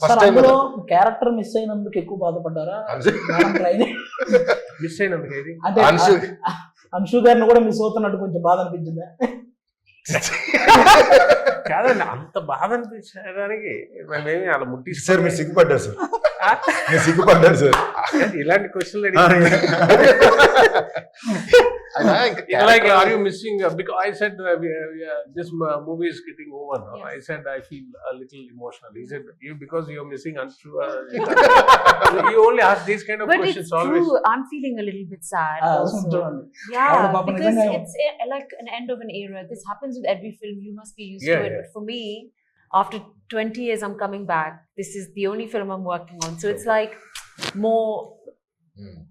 First sir time అందులో character miss అయినందుకు ఎక్కువ బాధపడ్డారా? మనం ట్రైనింగ్ మిస్ అయినందుకు ఏది అంటే అంశు. అంశు గారిని కూడా మిస్ అవుతున్నట్టు కొంచెం బాధ అనిపించిందా? కాదండి, అంత బాధ అనిపించడానికి మేమేమి అలా సార్ ముట్టిస్తారు మీరు సిగ్గుపడ్డారు సార్, మీరు సిగ్గుపడ్డారు సార్. ఇలాంటి క్వశ్చన్లు అయినా ఇంకా like character- are you missing because I said this movie is getting over now. Yes. I said I feel a little emotional. He said you because you're missing Anshu. You only ask these kind of But it's questions always. true. I'm feeling a little bit sad. also. చూడండి. Yeah, Avada paapa because nijanga- it's like an end of an era. This happens with every film. You must be used Yeah, to it. yeah. But for me, after 20 years, I'm coming back. This is the only film I'm working on. So it's like more,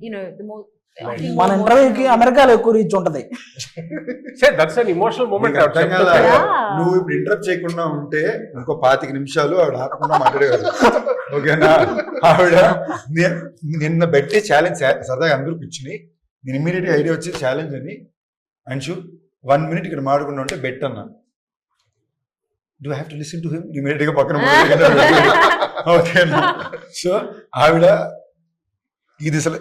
you know, the more. I feel మన more ఇంటర్వ్యూకి emotional. అమెరికాలో ఎక్కువ reach ఉంటది. Say that's an emotional moment. నీకు అర్థం కాదా? Yeah. నువ్వు ఇప్పుడు ఇంటరప్ట్ చేయకుండా ఉంటే ఇంకో 25 నిమిషాలు ఆవిడ ఆపకుండా మాట్లాడేవారు. ఓకేనా? ఆవిడ నిన్న పెట్టి ఛాలెంజ్ సరదాగా అందరూ కూర్చుని నేను ఇమ్మీడియట్ ఐడియా వచ్చి ఛాలెంజ్ అని అంశు 1 minute ఇక్కడ మాడకుండా ఉంటే బెట్ అన్నా. Do have to listen to him immediate గా పక్కన ఓకేనా? సో ఆవిడ ఇది అసలు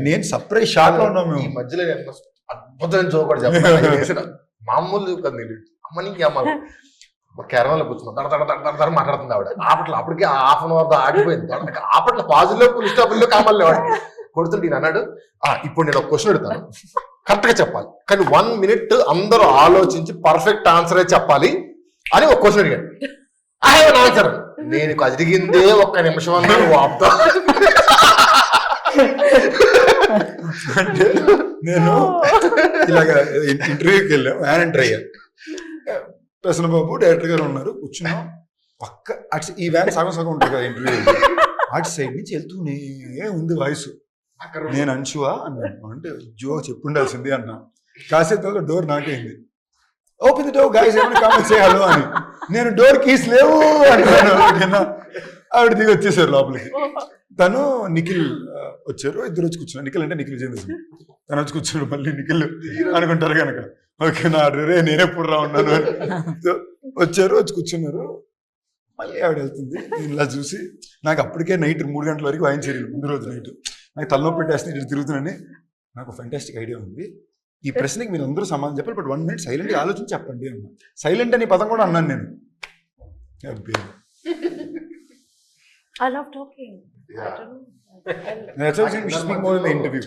నేను సర్ప్రైజ్ షాక్ లో ఉన్నాం ఈ మేము. మధ్యలో నేను అద్భుతమైన జోక్ కూడా చెప్పాను. మామూలు కదా అమ్మనికి అమ్మ కేరళలో కూర్చున్నాం దడ దడ దడ దడ దడ మాట్లాడుతుంది ఆవిడ. ఆపట్ల అప్పటికే హాఫ్ అన్ అవర్ ఆగిపోయింది. ఆపట్ల పాజులో పులిస్టాపుల్లో కామల్లో వాడికి కొడుతుంటే ఈయన అన్నాడు, ఇప్పుడు నేను ఒక క్వశ్చన్ అడుగుతాను, కరెక్ట్ గా చెప్పాలి, కానీ 1 minute అందరూ ఆలోచించి పర్ఫెక్ట్ ఆన్సరే చెప్పాలి అని ఒక క్వశ్చన్ అడిగాడు. I have an answer. నేను అడిగిందే 1 నిమిషం అన్నా నువ్వు ఆపుతా. అంటే నేను ఇలాగ ఇంటర్వ్యూకి వెళ్ళాం, వ్యాన్ అయ్యా. ప్రసన్నబాబు డైరెక్టర్ గారు ఉన్నారు, కూర్చున్నాం పక్క అటు ఈ వ్యాన్ సగం సగం ఉంటుంది కదా ఇంటర్వ్యూ, అటు సైడ్ నుంచి వెళ్తూనే ఉంది వాయిస్. నేను అంశువా అన్నాను, అంటే జో చెప్పుండాల్సింది అన్నా. కాసేపు డోర్ నాకైంది, ఓపెన్ ది డోర్ గైస్ ఏమైనా కామెంట్ చేయాలో అని. నేను డోర్ కీస్ లేవు అంటాను. ఓకేనా? ఆవిడ దిగి వచ్చేసారు లోపలికి. తను నిఖిల్ వచ్చారు, ఇద్దరు వచ్చి కూర్చున్నారు. నిఖిల్ అంటే నిఖిల్ జేంద్ర, తను వచ్చి కూర్చున్నాడు. మళ్ళీ నిఖిల్ అనుకుంటారు కనుక ఓకేనా, రే నేనే పుర్రా ఉన్నాను అని. వచ్చారు, వచ్చి కూర్చున్నారు. మళ్ళీ ఆవిడ వెళ్తుంది. నేను ఇలా చూసి నాకు అప్పటికే నైట్ 3 గంటల వరకు వాయించారు. ముందు రోజు నైట్ నాకు తలనొప్పి పెట్టేస్తే ఇటు తిరుగుతున్నాను. నాకు ఫెంటాస్టిక్ ఐడియా ఉంది, ఈ ప్రశ్నకి మీరు అందరూ సమాధానం చెప్పాలి, బట్ 1 minute సైలెంట్గా ఆలోచించి చెప్పండి అన్నా. సైలెంట్ అని పదం కూడా అన్నాను నేను. I love talking. I don't know. That's why I was saying we should speak more in the interview.